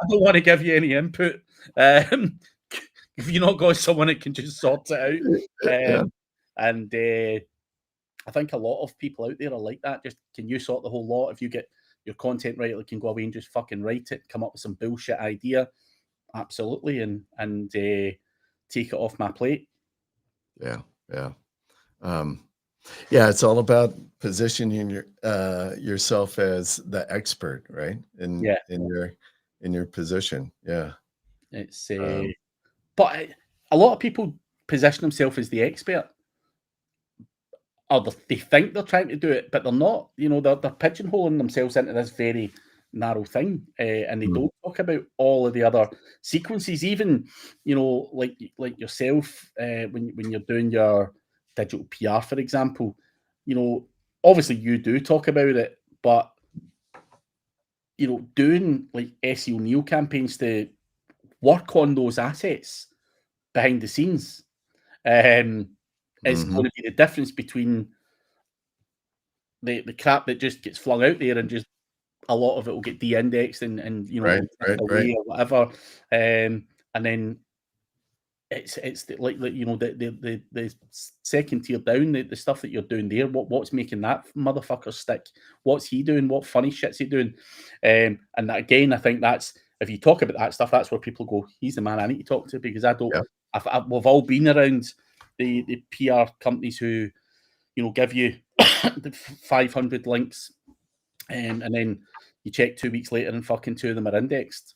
don't want to give you any input. If you're not got someone that can just sort it out. And I think a lot of people out there are like that. Just, can you sort the whole lot? If you get your content right, like, can go away and just fucking write it, come up with some bullshit idea. Absolutely. And take it off my plate. Yeah. It's all about positioning yourself as the expert, right? In your position. Yeah. It's but a lot of people position themselves as the expert, or they think they're trying to do it, but they're not. They're pigeonholing themselves into this very narrow thing, and they don't talk about all of the other sequences. Even like yourself, when you're doing your digital PR, for example, obviously you do talk about it, but doing like SEO Neo campaigns to work on those assets behind the scenes is going to be the difference between the crap that just gets flung out there, and just a lot of it will get de-indexed and away or whatever, and then it's the second tier down, the stuff that you're doing there. What's making that motherfucker stick? What's he doing? What funny shit's he doing? And that, again, I think that's, if you talk about that stuff, that's where people go, he's the man I need to talk to, because I don't. We've all been around the PR companies who give you the 500 links, and then you check 2 weeks later and fucking 2 of them are indexed.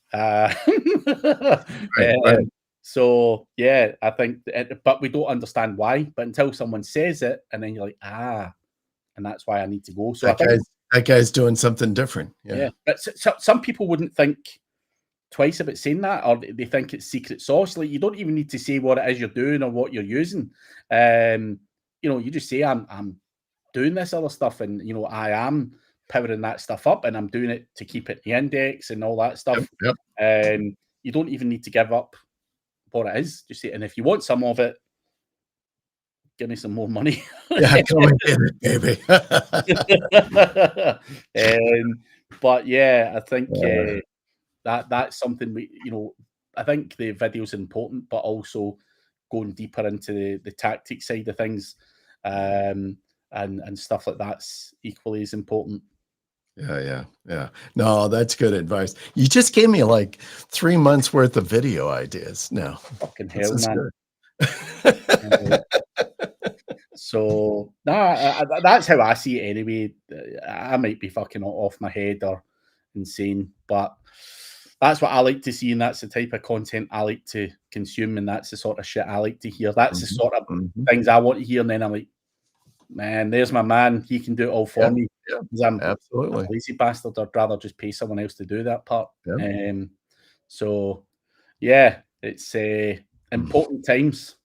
So yeah, I think, but we don't understand why. But until someone says it, and then you're like, and that's why I need to go. So that guy's doing something different. Yeah. But some people wouldn't think twice about saying that, or they think it's secret sauce. Like, you don't even need to say what it is you're doing or what you're using. You just say, I'm doing this other stuff, and I am powering that stuff up, and I'm doing it to keep it in the index and all that stuff. You don't even need to give up what it is. Just say, and if you want some of it, give me some more money. Yeah, come and get it, baby. But yeah, I think that's something we, I think the video's important, but also going deeper into the tactic side of things, and stuff like that's equally as important. Yeah. No, that's good advice. You just gave me like 3 months worth of video ideas now. Fucking hell, man. Good. So that's how I see it anyway. I might be fucking off my head or insane, but that's what I like to see, and that's the type of content I like to consume, and that's the sort of shit I like to hear. That's the sort of things I want to hear, and then I'm like, man, there's my man. He can do it all for me. Yeah, I'm absolutely. a lazy bastard. I'd rather just pay someone else to do that part. So yeah, it's important times.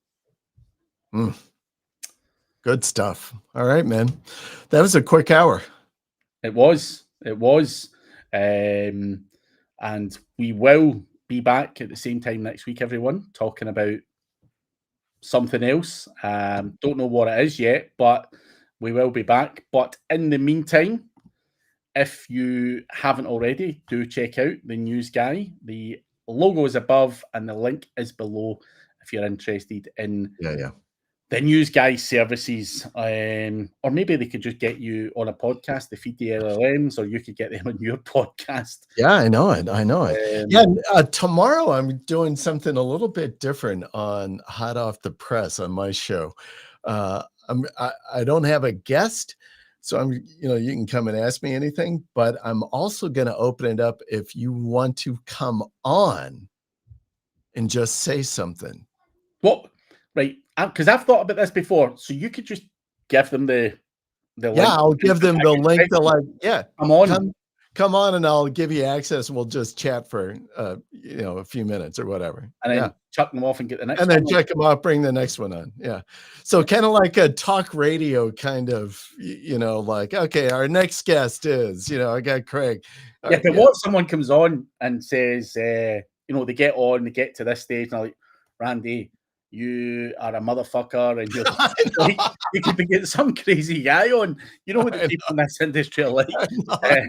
Good stuff. All right, man. That was a quick hour. It was. And we will be back at the same time next week, everyone, talking about something else. Don't know what it is yet, but we will be back. But in the meantime, if you haven't already, do check out the news guy. The logo is above and the link is below if you're interested in the news guy services. Or maybe they could just get you on a podcast, they feed the LLMs, or you could get them on your podcast. Yeah, I know it. Tomorrow I'm doing something a little bit different on Hot Off the Press on my show. I don't have a guest, so you can come and ask me anything, but I'm also going to open it up if you want to come on and just say something. What? Right, because I've thought about this before. So you could just give them the link. I'll give them the link to come on, and I'll give you access, and we'll just chat for a few minutes or whatever, and then chuck them off and get the next and one then check them off, bring the next one on. So kind of like a talk radio kind of, like, okay, our next guest is, I got Craig. But what someone comes on and says, they get on, they get to this stage, and they're like, Randy, you are a motherfucker, and you're like, you could be getting some crazy guy on. You know what the people in this industry are like. I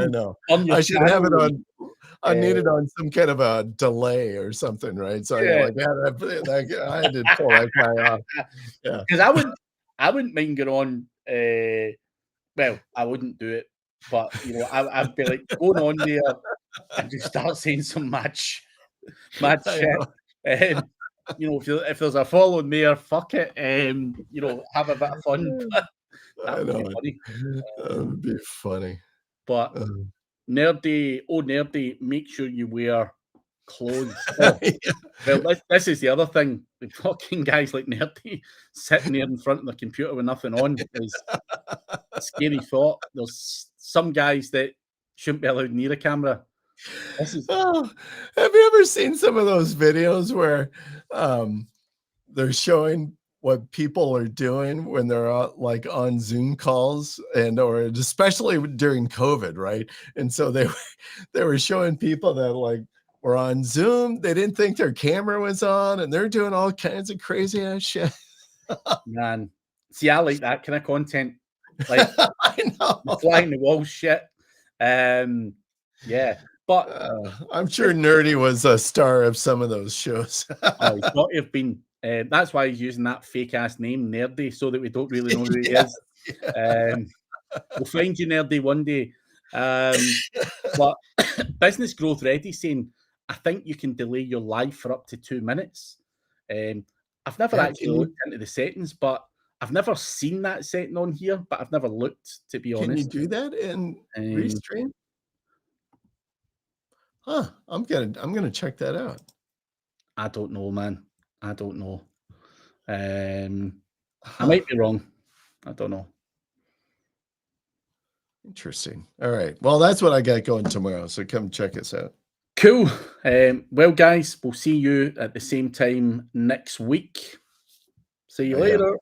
know. I should have it on. I need it on some kind of a delay or something, right? So I had to pull that guy off. Because I wouldn't mind going on. Well, I wouldn't do it, but I'd be like going on there and just start saying some mad shit. If there's a following there, fuck it. Have a bit of fun. That would be funny. That would be funny. But nerdy, make sure you wear clothes. Well, this is the other thing. The fucking guys like Nerdy sitting there in front of the computer with nothing on is a scary thought. There's some guys that shouldn't be allowed near a camera. Have you ever seen some of those videos where they're showing what people are doing when they're on Zoom calls, or especially during COVID, right? And so they were showing people that were on Zoom, they didn't think their camera was on, and they're doing all kinds of crazy ass shit. Man, see, I like that kind of content. Like, I know, flying the wall shit. But I'm sure Nerdy was a star of some of those shows. He's got to have been. That's why he's using that fake ass name, Nerdy, so that we don't really know who he is. We'll find you, Nerdy, one day. But Business Growth Ready saying, I think you can delay your live for up to 2 minutes. I've never actually looked into the settings, but I've never seen that setting on here, but I've never looked, to be honest. Can you do that in Restream? Huh? I'm gonna check that out. I don't know, man. I don't know. I might be wrong. I don't know. Interesting. All right. Well, that's what I got going tomorrow. So come check us out. Cool. Well, guys, we'll see you at the same time next week. See you later.